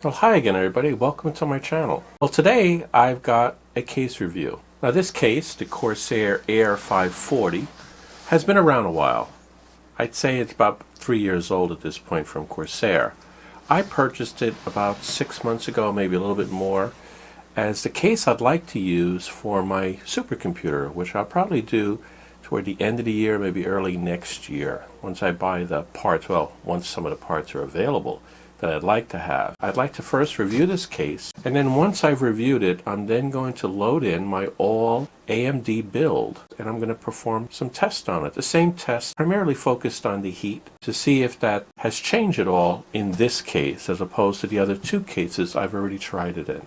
Well, hi again everybody, welcome to my channel. Well, today I've got a case review. Now this case, the Corsair Air 540, has been around a while. I'd say it's about 3 years old at this point from Corsair. I purchased it about 6 months ago, maybe a little bit more, as the case I'd like to use for my supercomputer, which I'll probably do toward the end of the year, maybe early next year, once I buy the parts, well, once some of the parts are available that I'd like to have. I'd like to first review this case, and then once I've reviewed it, I'm then going to load in my all AMD build, and I'm going to perform some tests on it. The same test primarily focused on the heat to see if that has changed at all in this case as opposed to the other two cases I've already tried it in.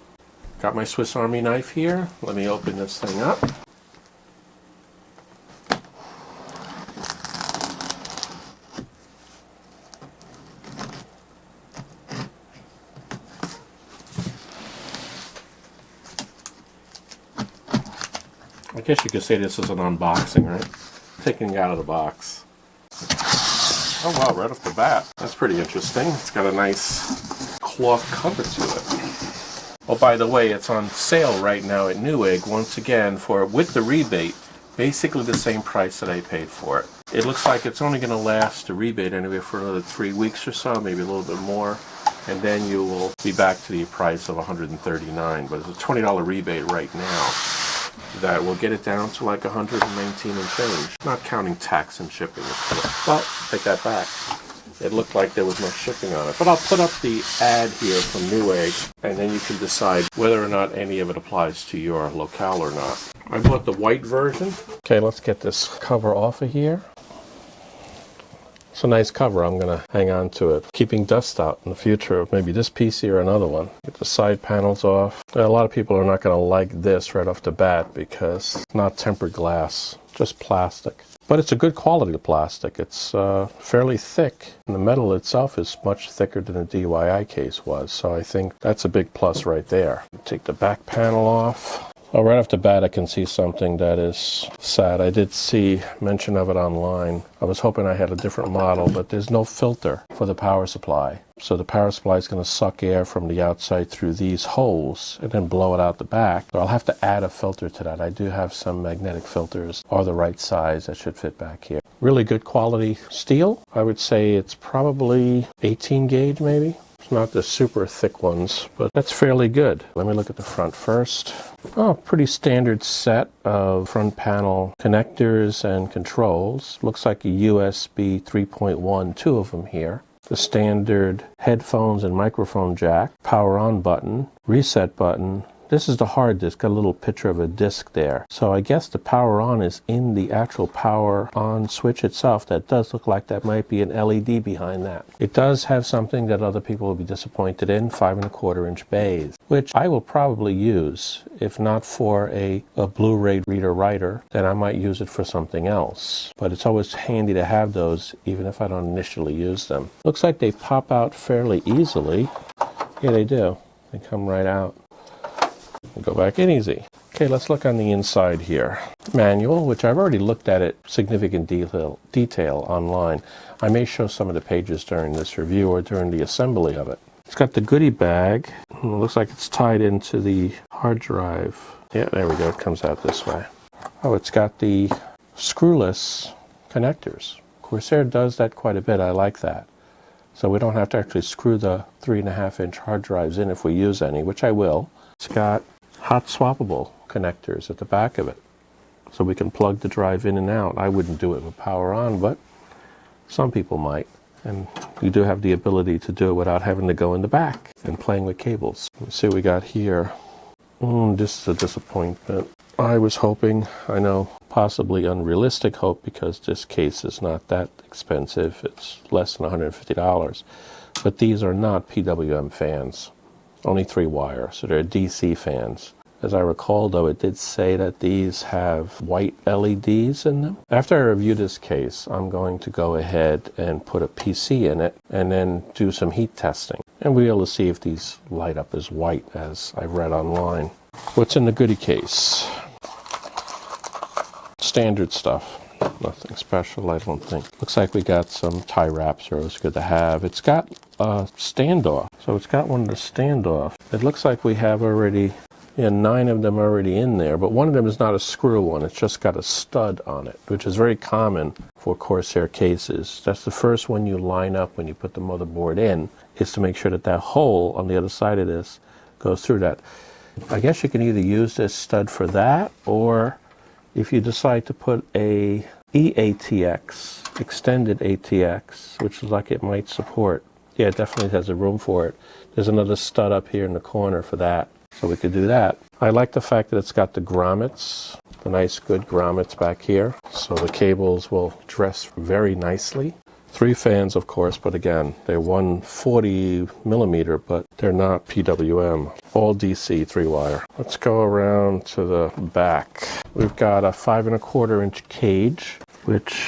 Got my Swiss Army knife here. Let me open this thing up. I guess you could say this is an unboxing, right? Taking it out of the box. Oh wow, right off the bat. That's pretty interesting. It's got a nice cloth cover to it. Oh, by the way, it's on sale right now at Newegg, once again, with the rebate, basically the same price that I paid for it. It looks like it's only going to last, the rebate anyway, for another 3 weeks or so, maybe a little bit more. And then you will be back to the price of $139, but it's a $20 rebate right now. That will get it down to like 119 and change, not counting tax and shipping, of course. Well, take that back. It looked like there was no shipping on it. But I'll put up the ad here from Newegg, and then you can decide whether or not any of it applies to your locale or not. I bought the white version. Okay, let's get this cover off of here. It's a nice cover. I'm going to hang on to it, keeping dust out in the future of maybe this PC or another one. Get the side panels off. A lot of people are not going to like this right off the bat because it's not tempered glass, just plastic. But it's a good quality of plastic. It's fairly thick, and the metal itself is much thicker than the DIY case was, so I think that's a big plus right there. Take the back panel off. Oh, right off the bat I can see something that is sad. I did see mention of it online. I was hoping I had a different model, but there's no filter for the power supply. So the power supply is going to suck air from the outside through these holes and then blow it out the back. So I'll have to add a filter to that. I do have some magnetic filters, are the right size that should fit back here. Really good quality steel. I would say it's probably 18 gauge maybe. Not the super thick ones, but that's fairly good. Let me look at the front first. Oh, pretty standard set of front panel connectors and controls. Looks like a USB 3.1, two of them here. The standard headphones and microphone jack, power on button, reset button. This is the hard disk, got a little picture of a disk there. So I guess the power on is in the actual power on switch itself. That does look like that might be an LED behind that. It does have something that other people will be disappointed in, 5¼ bays, which I will probably use. If not for a Blu-ray reader writer, then I might use it for something else. But it's always handy to have those, even if I don't initially use them. Looks like they pop out fairly easily. Yeah, they do. They come right out. Go back in easy. Okay, let's look on the inside here. Manual, which I've already looked at it significant detail online. I may show some of the pages during this review or during the assembly of it. It's got the goodie bag. It looks like it's tied into the hard drive. Yeah, there we go. It comes out this way. Oh, it's got the screwless connectors. Corsair does that quite a bit. I like that. So we don't have to actually screw the 3.5-inch hard drives in if we use any, which I will. It's got hot swappable connectors at the back of it, so we can plug the drive in and out. I wouldn't do it with power on, but some people might. And you do have the ability to do it without having to go in the back and playing with cables. Let's see what we got here. This is a disappointment. I was hoping, I know possibly unrealistic hope because this case is not that expensive. It's less than $150. But these are not PWM fans. Only 3 wire, so they're DC fans. As I recall, though, it did say that these have white LEDs in them. After I review this case, I'm going to go ahead and put a PC in it and then do some heat testing. And we'll be able to see if these light up as white as I read online. What's in the goodie case? Standard stuff. Nothing special, I don't think. Looks like we got some tie wraps, or it's good to have. It's got a standoff, So it's got one of the standoff. It looks like we have already, 9 of them already in there, but one of them is not a screw one. It's just got a stud on it, which is very common for Corsair cases. That's the first one you line up when you put the motherboard in, is to make sure that that hole on the other side of this goes through that. I guess you can either use this stud for that, or if you decide to put a EATX, extended ATX, which is like it might support. Yeah, it definitely has a room for it. There's another stud up here in the corner for that, so we could do that. I like the fact that it's got the grommets, the nice good grommets back here, so the cables will dress very nicely. 3 fans, of course, but again, they're 140 millimeter, but they're not PWM. All DC 3-wire. Let's go around to the back. We've got a 5 1/4 inch cage, which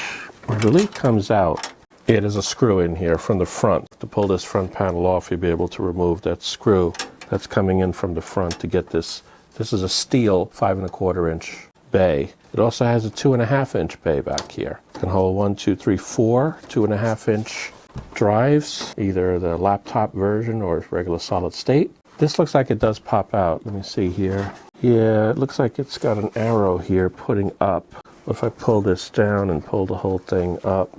I believe comes out. Yeah, there's a screw in here from the front. To pull this front panel off, you'll be able to remove that screw that's coming in from the front to get this. This is a steel 5 1/4 inch bay. It also has a 2.5 inch bay back here. It can hold 1, 2, 3, 4 2.5 inch drives, either the laptop version or regular solid state. This looks like it does pop out. Let me see here. Yeah, it looks like it's got an arrow here putting up. If I pull this down and pull the whole thing up,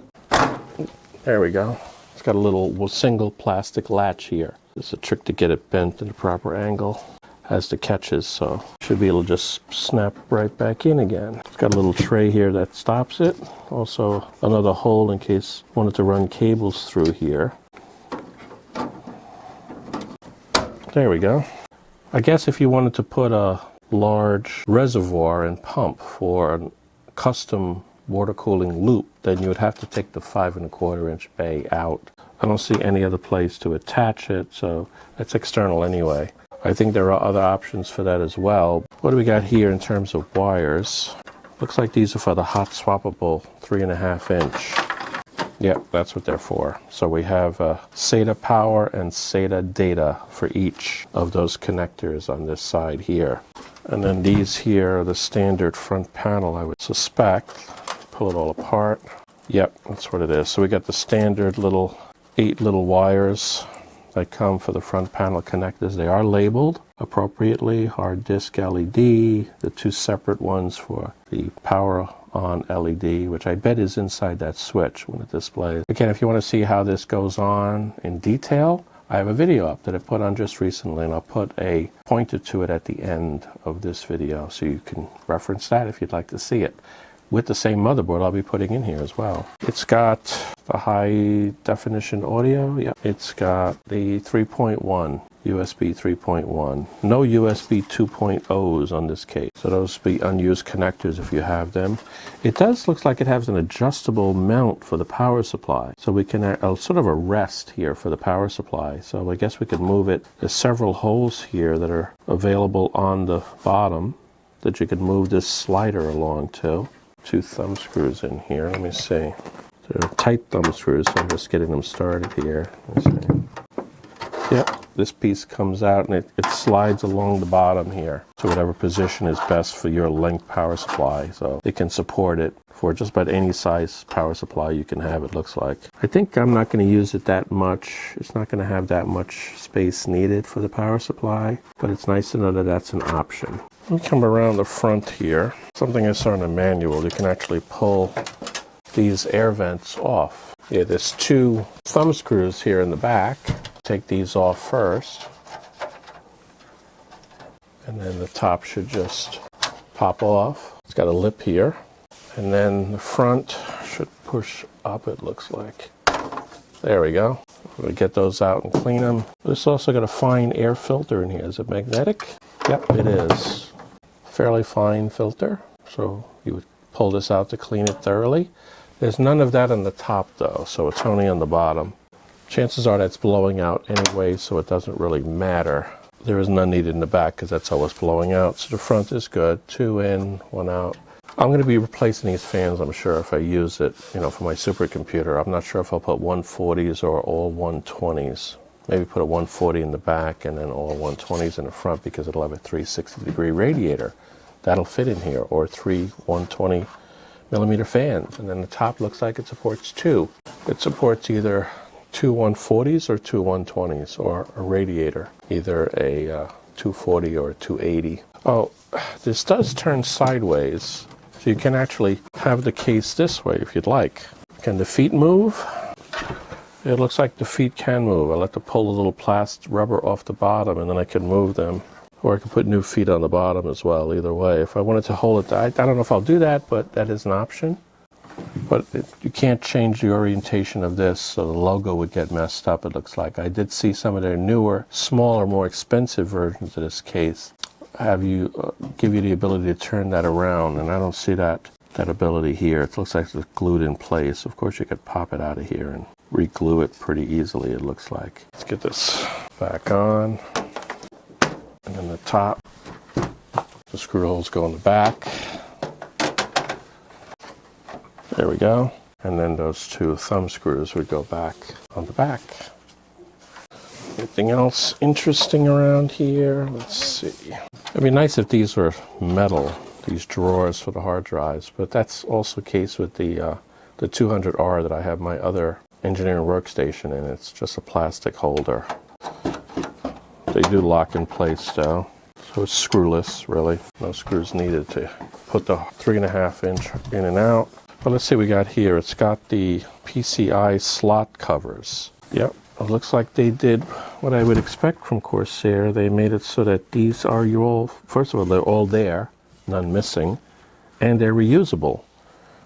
there we go. It's got a little single plastic latch here. It's a trick to get it bent in the proper angle. Has the catches, so should be able to just snap right back in again. It's got a little tray here that stops it. Also another hole in case you wanted to run cables through here. There we go. I guess if you wanted to put a large reservoir and pump for a custom water cooling loop, then you would have to take the 5 1/4 inch bay out. I don't see any other place to attach it, so it's external anyway. I think there are other options for that as well. What do we got here in terms of wires? Looks like these are for the hot swappable 3.5 inch. Yep, that's what they're for. So we have SATA power and SATA data for each of those connectors on this side here. And then these here are the standard front panel, I would suspect. Pull it all apart. Yep, that's what it is. So we got the standard 8 little wires that come for the front panel connectors. They are labeled appropriately, hard disk LED, the 2 separate ones for the power on LED, which I bet is inside that switch when it displays. Again, if you want to see how this goes on in detail, I have a video up that I put on just recently, and I'll put a pointer to it at the end of this video so you can reference that if you'd like to see it. With the same motherboard I'll be putting in here as well. It's got the high definition audio. Yep. It's got the 3.1, USB 3.1. No USB 2.0s on this case. So those would be unused connectors if you have them. It does look like it has an adjustable mount for the power supply. So we can sort of a rest here for the power supply. So I guess we could move it. There's several holes here that are available on the bottom that you could move this slider along to. 2 thumb screws in here. Let me see. They're tight thumb screws, so I'm just getting them started here. Let me see. Yep, this piece comes out and it slides along the bottom here to whatever position is best for your length power supply. So it can support it for just about any size power supply you can have, it looks like. I think I'm not going to use it that much. It's not going to have that much space needed for the power supply, but it's nice to know that that's an option. Let me come around the front here. Something I saw in the manual, you can actually pull these air vents off. Yeah, there's 2 thumb screws here in the back. Take these off first. And then the top should just pop off. It's got a lip here. And then the front should push up, it looks like. There we go. We'll get those out and clean them. But it's also got a fine air filter in here. Is it magnetic? Yep, it is. Fairly fine filter, so you would pull this out to clean it thoroughly. There's none of that on the top though, so it's only on the bottom. Chances are that's blowing out anyway, so it doesn't really matter. There is none needed in the back because that's always blowing out, so the front is good. 2 in, 1 out. I'm going to be replacing these fans, I'm sure, if I use it, for my supercomputer. I'm not sure if I'll put 140s or all 120s. Maybe put a 140 in the back and then all 120s in the front because it'll have a 360-degree radiator. That'll fit in here, or 3 120 millimeter fans. And then the top looks like it supports 2. It supports either two 140s or two 120s, or a radiator, either a 240 or a 280. Oh, this does turn sideways, so you can actually have the case this way if you'd like. Can the feet move? It looks like the feet can move. I'll have to pull a little plastic rubber off the bottom and then I can move them. Or I can put new feet on the bottom as well, either way. If I wanted to hold it, I don't know if I'll do that, but that is an option. But you can't change the orientation of this, so the logo would get messed up, it looks like. I did see some of their newer, smaller, more expensive versions of this case give you the ability to turn that around, and I don't see that ability here. It looks like it's glued in place. Of course, you could pop it out of here and re-glue it pretty easily, it looks like. Let's get this back on. And then the top, the screw holes go in the back. There we go. And then those two thumb screws would go back on the back. Anything else interesting around here? Let's see. It'd be nice if these were metal, these drawers for the hard drives, but that's also the case with the 200R that I have my other engineering workstation in. It's just a plastic holder. They do lock in place though, so it's screwless really. No screws needed to put the 3.5 inch in and out. But let's see what we got here. It's got the PCI slot covers. Yep, it looks like they did what I would expect from Corsair. They made it so that these are first of all, they're all there, none missing, and they're reusable.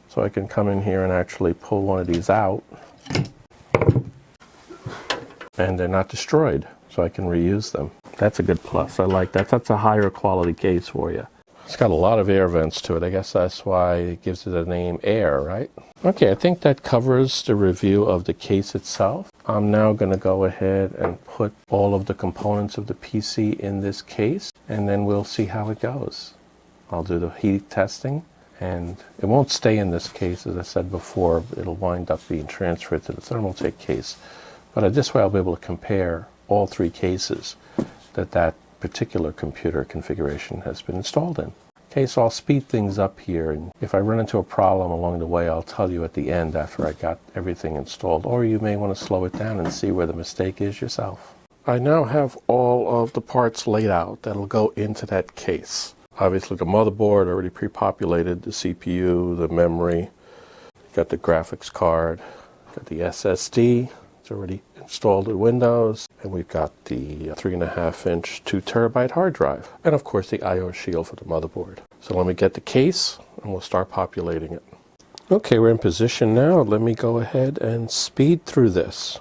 So I can come in here and actually pull one of these out, and they're not destroyed, so I can reuse them. That's a good plus. I like that. That's a higher quality case for you. It's got a lot of air vents to it. I guess that's why it gives it the name Air, right? Okay, I think that covers the review of the case itself. I'm now going to go ahead and put all of the components of the PC in this case, and then we'll see how it goes. I'll do the heat testing, and it won't stay in this case, as I said before. It'll wind up being transferred to the Thermaltake case. But this way I'll be able to compare all three cases that particular computer configuration has been installed in. Okay, so I'll speed things up here, and if I run into a problem along the way, I'll tell you at the end after I got everything installed, or you may want to slow it down and see where the mistake is yourself. I now have all of the parts laid out that'll go into that case. Obviously the motherboard already pre-populated, the CPU, the memory, got the graphics card, got the SSD, it's already installed in Windows, and we've got the 3.5 inch 2 terabyte hard drive, and of course the I/O shield for the motherboard. So let me get the case and we'll start populating it. Okay, we're in position now. Let me go ahead and speed through this.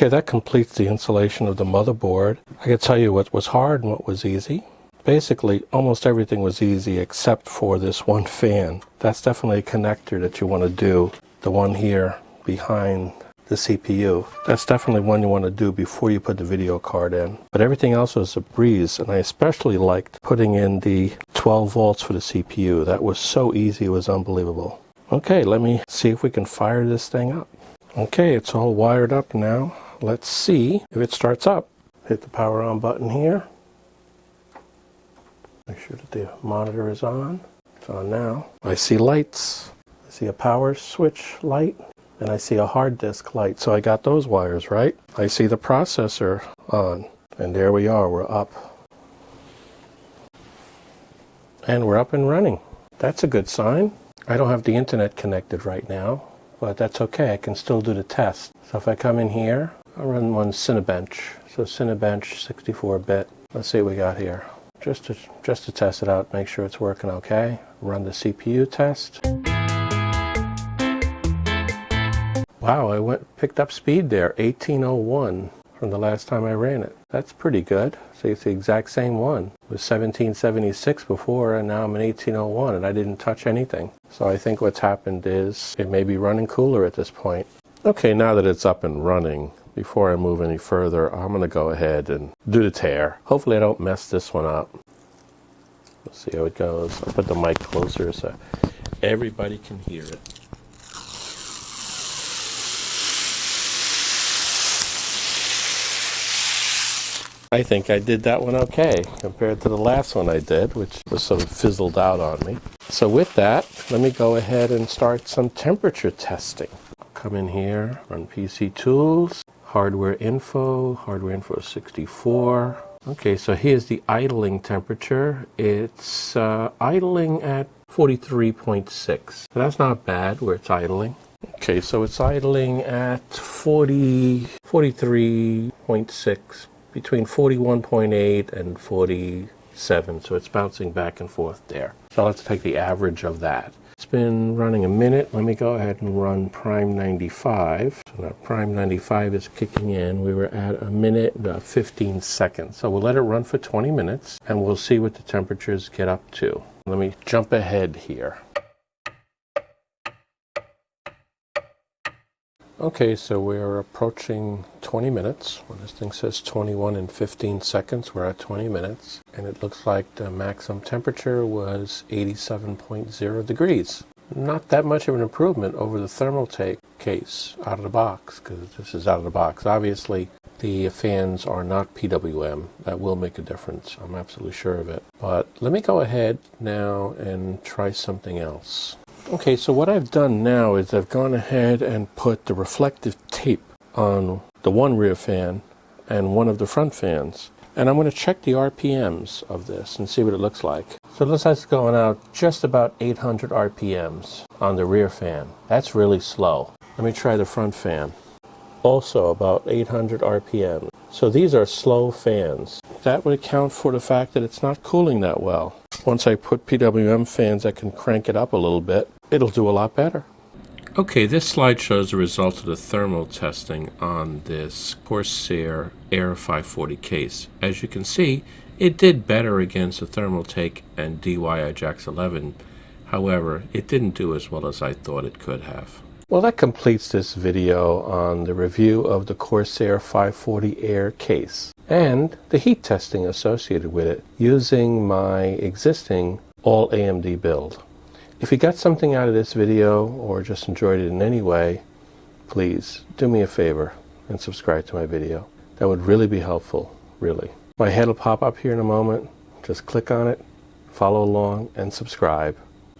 Okay, that completes the installation of the motherboard. I can tell you what was hard and what was easy. Basically, almost everything was easy except for this one fan. That's definitely a connector that you want to do. The one here behind the CPU. That's definitely one you want to do before you put the video card in. But everything else was a breeze, and I especially liked putting in the 12 volts for the CPU. That was so easy, it was unbelievable. Okay, let me see if we can fire this thing up. Okay, it's all wired up now. Let's see if it starts up. Hit the power on button here. Make sure that the monitor is on. It's on now. I see lights. I see a power switch light, and I see a hard disk light. So I got those wires right. I see the processor on, and there we are. We're up. And we're up and running. That's a good sign. I don't have the internet connected right now, but that's okay. I can still do the test. So if I come in here, I'll run one Cinebench. So Cinebench 64-bit. Let's see what we got here. Just to test it out, make sure it's working okay. Run the CPU test. Wow, I picked up speed there, 1801 from the last time I ran it. That's pretty good. So it's the exact same one. It was 1776 before, and now I'm in 1801, and I didn't touch anything. So I think what's happened is it may be running cooler at this point. Okay, now that it's up and running, before I move any further, I'm going to go ahead and do the tear. Hopefully I don't mess this one up. Let's see how it goes. I'll put the mic closer so everybody can hear it. I think I did that one okay compared to the last one I did, which was sort of fizzled out on me. So with that, let me go ahead and start some temperature testing. Come in here, run PC Tools, Hardware Info 64. Okay, so here's the idling temperature. It's idling at 43.6. So that's not bad where it's idling. Okay, so it's idling at 43.6. Between 41.8 and 47, so it's bouncing back and forth there. So let's take the average of that. It's been running a minute. Let me go ahead and run Prime 95. So now Prime 95 is kicking in. We were at a minute and 15 seconds. So we'll let it run for 20 minutes, and we'll see what the temperatures get up to. Let me jump ahead here. Okay, so we're approaching 20 minutes. When this thing says 21 and 15 seconds, we're at 20 minutes. And it looks like the maximum temperature was 87.0 degrees. Not that much of an improvement over the Thermaltake case out of the box, because this is out of the box. Obviously, the fans are not PWM. That will make a difference. I'm absolutely sure of it. But let me go ahead now and try something else. Okay, so what I've done now is I've gone ahead and put the reflective tape on the one rear fan and one of the front fans. And I'm going to check the RPMs of this and see what it looks like. So it looks like it's going out just about 800 RPMs on the rear fan. That's really slow. Let me try the front fan. Also about 800 RPM. So these are slow fans. That would account for the fact that it's not cooling that well. Once I put PWM fans that can crank it up a little bit, it'll do a lot better. Okay, this slide shows the results of the thermal testing on this Corsair Air 540 case. As you can see, it did better against the Thermaltake and DYI Jax 11. However, it didn't do as well as I thought it could have. Well, that completes this video on the review of the Corsair 540 Air case and the heat testing associated with it using my existing all AMD build. If you got something out of this video or just enjoyed it in any way, please do me a favor and subscribe to my video. That would really be helpful, really. My head will pop up here in a moment. Just click on it, follow along, and subscribe.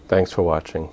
Thanks for watching.